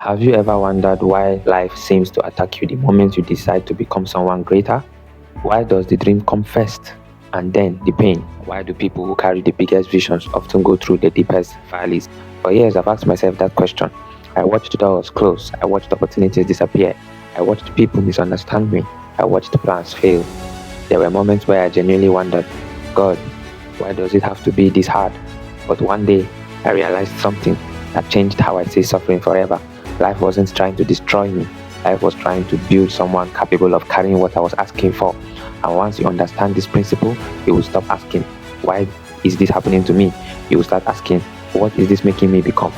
Have you ever wondered why life seems to attack you the moment you decide to become someone greater? Why does the dream come first? And then the pain. Why do people who carry the biggest visions often go through the deepest valleys? For years, I've asked myself that question. I watched doors close. I watched opportunities disappear. I watched people misunderstand me. I watched plans fail. There were moments where I genuinely wondered, God, why does it have to be this hard? But one day, I realized something that changed how I see suffering forever. Life wasn't trying to destroy me. Life was trying to build someone capable of carrying what I was asking for. And once you understand this principle, you will stop asking, why is this happening to me? You will start asking, what is this making me become?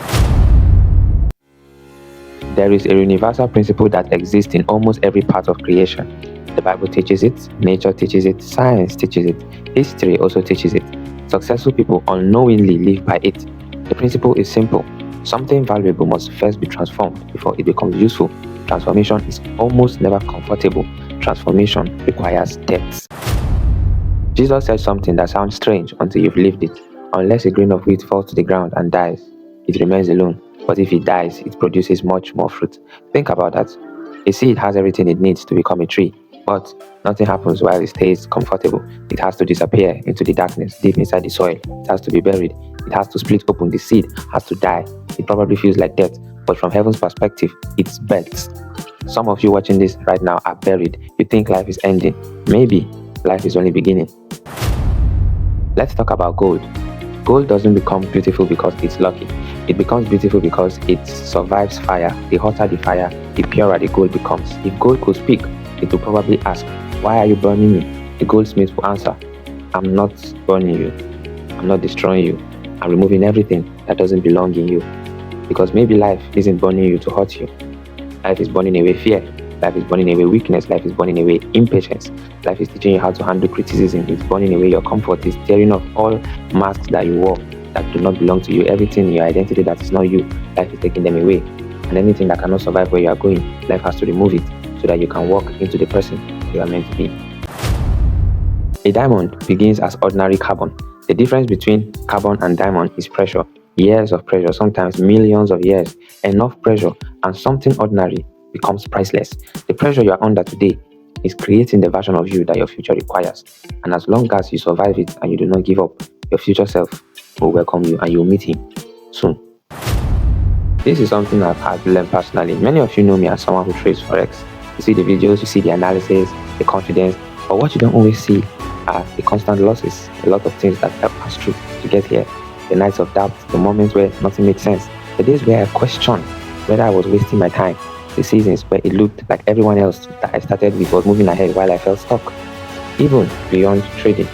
There is a universal principle that exists in almost every part of creation. The Bible teaches it, nature teaches it, science teaches it, history also teaches it. Successful people unknowingly live by it. The principle is simple. Something valuable must first be transformed before it becomes useful. Transformation is almost never comfortable. Transformation requires depth. Jesus said something that sounds strange until you've lived it. Unless a grain of wheat falls to the ground and dies, it remains alone. But if it dies, it produces much more fruit. Think about that. A seed has everything it needs to become a tree, but nothing happens while it stays comfortable. It has to disappear into the darkness deep inside the soil. It has to be buried. It has to split open. The seed has to die. It probably feels like death, but from heaven's perspective, it's birth. Some of you watching this right now are buried. You think life is ending. Maybe life is only beginning. Let's talk about gold. Gold doesn't become beautiful because it's lucky. It becomes beautiful because it survives fire. The hotter the fire, the purer the gold becomes. If gold could speak, it would probably ask, why are you burning me? The goldsmith will answer, I'm not burning you. I'm not destroying you. I'm removing everything that doesn't belong in you. Because maybe life isn't burning you to hurt you. Life is burning away fear. Life is burning away weakness. Life is burning away impatience. Life is teaching you how to handle criticism. It's burning away your comfort. It's tearing off all masks that you wore that do not belong to you. Everything in your identity that is not you, life is taking them away. And anything that cannot survive where you are going, life has to remove it so that you can walk into the person you are meant to be. A diamond begins as ordinary carbon. The difference between carbon and diamond is pressure. Years of pressure, sometimes millions of years. Enough pressure and something ordinary becomes priceless. The pressure you are under today is creating the version of you that your future requires. And as long as you survive it and you do not give up, your future self will welcome you and you'll meet him soon. This is something I've had to learn personally. Many of you know me as someone who trades Forex. You see the videos, you see the analysis, the confidence, but what you don't always see are the constant losses, a lot of things that have passed through to get here. The nights of doubt, the moments where nothing made sense, the days where I questioned whether I was wasting my time, the seasons where it looked like everyone else that I started with was moving ahead while I felt stuck. Even beyond trading,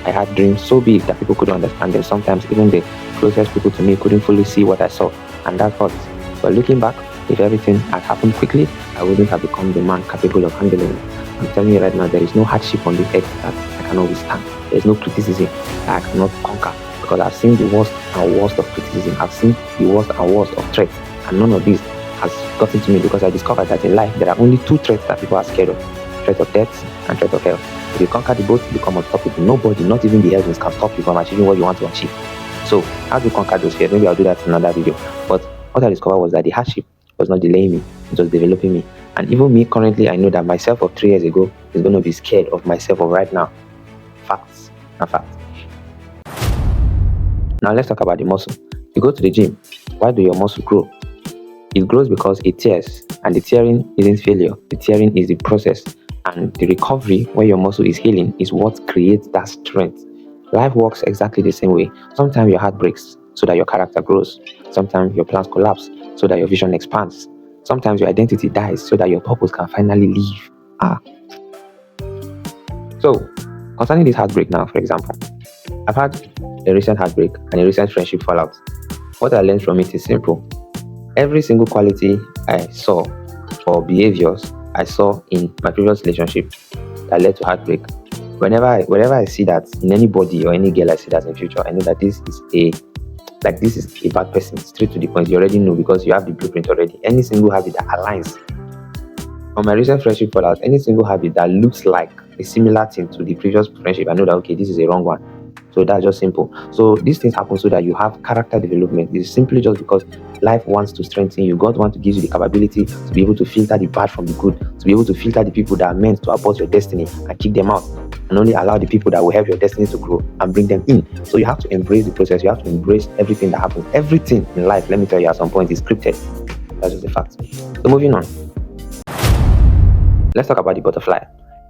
I had dreams so big that people couldn't understand them. Sometimes even the closest people to me couldn't fully see what I saw, and that hurt. But looking back, if everything had happened quickly, I wouldn't have become the man capable of handling it. I'm telling you right now, there is no hardship on this earth that I cannot withstand. There is no criticism that I cannot conquer, because I've seen the worst and worst of criticism. I've seen the worst and worst of threats, and none of this has gotten to me because I discovered that in life there are only two threats that people are scared of: threat of death and threat of hell. If you conquer the both, you become unstoppable. Nobody, not even the heavens, can stop you from achieving what you want to achieve. So how do you conquer those fears? Maybe I'll do that in another video. But what I discovered was that the hardship was not delaying me, it was developing me. And even me currently, I know that myself of 3 years ago is going to be scared of myself of right now. Facts and facts. Now let's talk about the muscle. You go to the gym. Why do your muscle grow? It grows because it tears, and the tearing isn't failure. The tearing is the process, and the recovery where your muscle is healing is what creates that strength. Life works exactly the same way. Sometimes your heart breaks so that your character grows. Sometimes your plans collapse so that your vision expands. Sometimes your identity dies so that your purpose can finally live. So, concerning this heartbreak now, for example, I've had a recent heartbreak and a recent friendship fallout. What I learned from it is simple. Every single quality I saw or behaviors I saw in my previous relationship that led to heartbreak, whenever I see that in anybody or any girl I see that in future, I know that this is a bad person. Straight to the point. You already know because you have the blueprint already. Any single habit that aligns. On my recent friendship fallout, any single habit that looks like a similar thing to the previous friendship, I know that okay, this is a wrong one. So that's just simple. So these things happen so that you have character development. It's simply just because life wants to strengthen you. God wants to give you the capability to be able to filter the bad from the good, to be able to filter the people that are meant to abort your destiny and kick them out, and only allow the people that will help your destiny to grow and bring them in. So you have to embrace the process. You have to embrace everything that happens. Everything in life, let me tell you, at some point is scripted. That's just a fact. So moving on. Let's talk about the butterfly.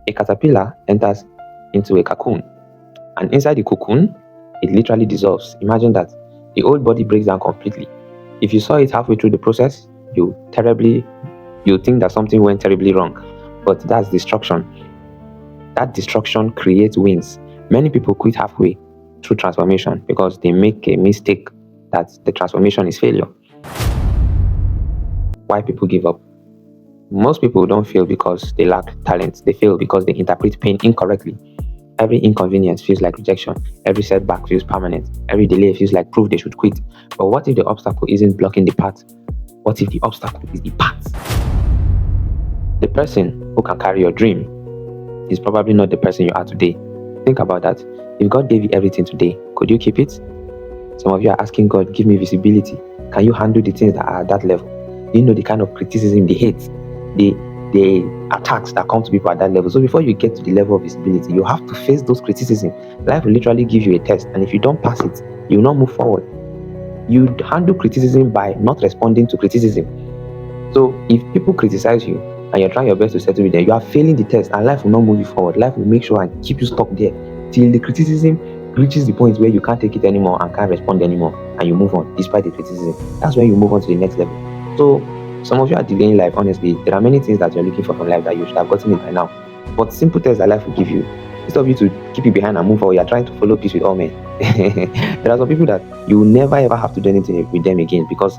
A caterpillar enters into a cocoon, and inside the cocoon, it literally dissolves. Imagine that. The old body breaks down completely. If you saw it halfway through the process, you think that something went terribly wrong. But that's destruction. That destruction creates wins. Many people quit halfway through transformation because they make a mistake that the transformation is failure. Why people give up? Most people don't fail because they lack talent. They fail because they interpret pain incorrectly. Every inconvenience feels like rejection. Every setback feels permanent. Every delay feels like proof they should quit. But what if the obstacle isn't blocking the path? What if the obstacle is the path? The person who can carry your dream is probably not the person you are today. Think about that. If God gave you everything today, could you keep it? Some of you are asking God, give me visibility. Can you handle the things that are at that level? Do you know the kind of criticism, the hate, the attacks that come to people at that level? So before you get to the level of visibility, you have to face those criticisms. Life will literally give you a test, and if you don't pass it, you will not move forward. You handle criticism by not responding to criticism. So if people criticize you and you're trying your best to settle with them, you are failing the test, and life will not move you forward. Life will make sure and keep you stuck there till the criticism reaches the point where you can't take it anymore and can't respond anymore, and you move on despite the criticism. That's when you move on to the next level. So some of you are delaying life. Honestly, there are many things that you're looking for from life that you should have gotten it by now. But simple tests that life will give you, instead of you to keep it behind and move forward, you're trying to follow peace with all men. There are some people that you will never ever have to do anything with them again, because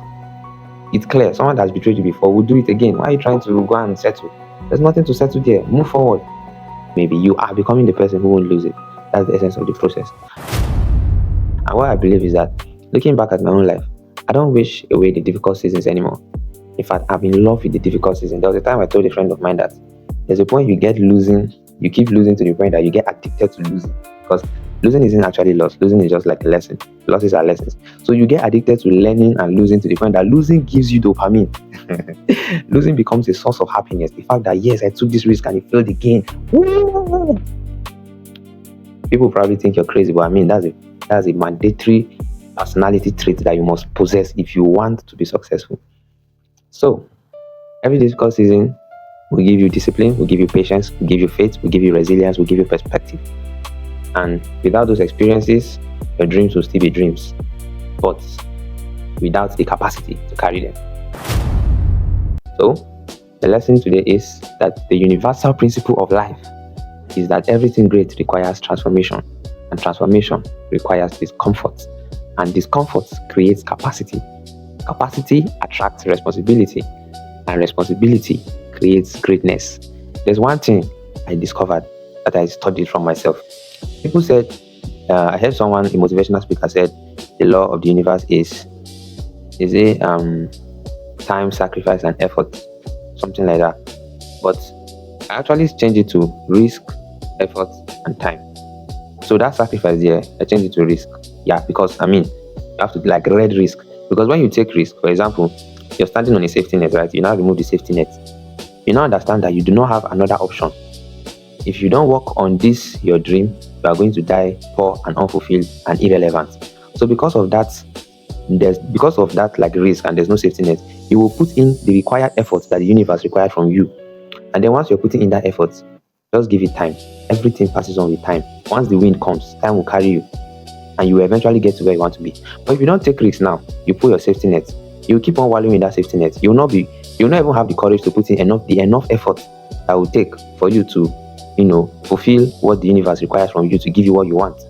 it's clear someone that's betrayed you before will do it again. Why are you trying to go and settle? There's nothing to settle there. Move forward. Maybe you are becoming the person who won't lose it. That's the essence of the process. And what I believe is that, looking back at my own life, I don't wish away the difficult seasons anymore. In fact, I'm in love with the difficult season. There was a time I told a friend of mine that there's a point you keep losing to the point that you get addicted to losing. Because losing isn't actually loss. Losing is just like a lesson. Losses are lessons. So you get addicted to learning and losing to the point that losing gives you dopamine. Losing becomes a source of happiness. The fact that, yes, I took this risk and it failed again. Woo! People probably think you're crazy, but I mean, that's a mandatory personality trait that you must possess if you want to be successful. So, every difficult season will give you discipline, will give you patience, will give you faith, will give you resilience, will give you perspective. And without those experiences, your dreams will still be dreams, but without the capacity to carry them. So, the lesson today is that the universal principle of life is that everything great requires transformation, and transformation requires discomfort, and discomfort creates capacity. Capacity attracts responsibility, and responsibility creates greatness. There's one thing I discovered that I studied from myself. People said, I heard someone, a motivational speaker, said the law of the universe is a time, sacrifice, and effort, something like that. But I actually changed it to risk, effort, and time. So that sacrifice there, I changed it to risk. Yeah, because you have to read risk. Because when you take risk, for example, you're standing on a safety net, right? You now remove the safety net. You now understand that you do not have another option. If you don't work on this, your dream, you are going to die poor and unfulfilled and irrelevant. So because of that risk, and there's no safety net, you will put in the required effort that the universe required from you. And then once you're putting in that effort, just give it time. Everything passes on with time. Once the wind comes, time will carry you, and you will eventually get to where you want to be. But if you don't take risks now, you pull your safety net, you will keep on wallowing in that safety net. You will not even have the courage to put in enough effort that will take for you to, fulfill what the universe requires from you to give you what you want.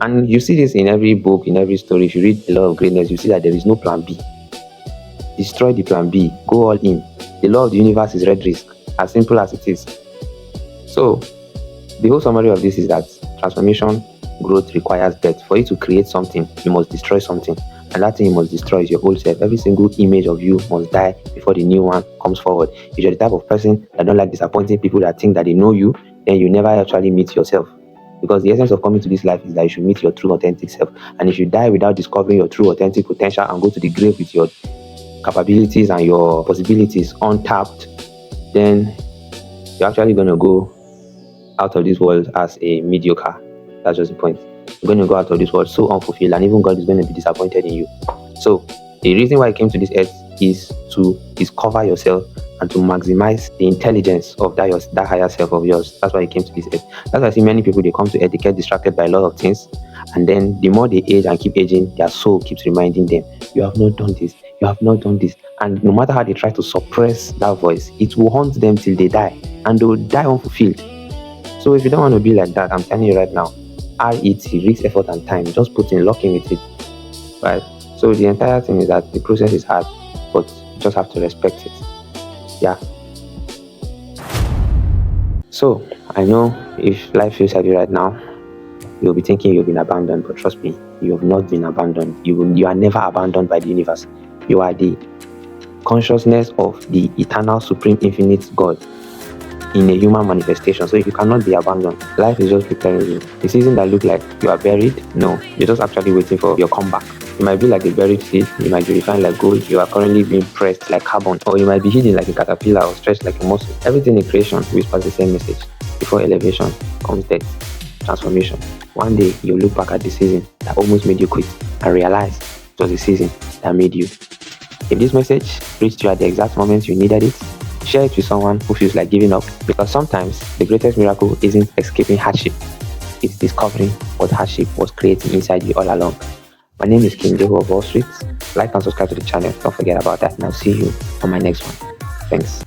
And you see this in every book, in every story. If you read A Law of Greatness, you see that there is no plan B. Destroy the plan B. Go all in. The law of the universe is red risk. As simple as it is. So, the whole summary of this is that transformation, growth requires death. For you to create something, you must destroy something. And that thing you must destroy is your old self. Every single image of you must die before the new one comes forward. If you're the type of person that don't like disappointing people that think that they know you, then you never actually meet yourself. Because the essence of coming to this life is that you should meet your true authentic self. And if you die without discovering your true authentic potential and go to the grave with your capabilities and your possibilities untapped, then you're actually going to go out of this world as a mediocre. That's just the point. You're going to go out of this world so unfulfilled, and even God is going to be disappointed in you. So the reason why I came to this earth is to discover yourself and to maximize the intelligence of that higher self of yours. That's why I came to this earth. That's why I see many people, they come to earth, they get distracted by a lot of things, and then the more they age and keep aging, their soul keeps reminding them, you have not done this, you have not done this. And no matter how they try to suppress that voice, it will haunt them till they die, and they will die unfulfilled. So if you don't want to be like that, I'm telling you right now, RET, risk, effort, and time. Just put in, lock in with it, right? So the entire thing is that the process is hard, but you just have to respect it. Yeah. So I know if life feels heavy right now, you'll be thinking you've been abandoned, but trust me, you have not been abandoned. You are never abandoned by the universe. You are the consciousness of the eternal, supreme, infinite God in a human manifestation. So you cannot be abandoned. Life is just preparing you. The season that look like you are buried, no, you're just actually waiting for your comeback. You might be like a buried seed, you might be refined like gold, you are currently being pressed like carbon, or you might be hidden like a caterpillar or stretched like a muscle. Everything in creation whispers the same message. Before elevation comes death, transformation. One day you'll look back at the season that almost made you quit and realize it was the season that made you. If this message reached you at the exact moment you needed it, share it with someone who feels like giving up, because sometimes the greatest miracle isn't escaping hardship, it's discovering what hardship was creating inside you all along. My name is King Jeho of Wall Street. Like and subscribe to the channel. Don't forget about that, and I'll see you on my next one. Thanks.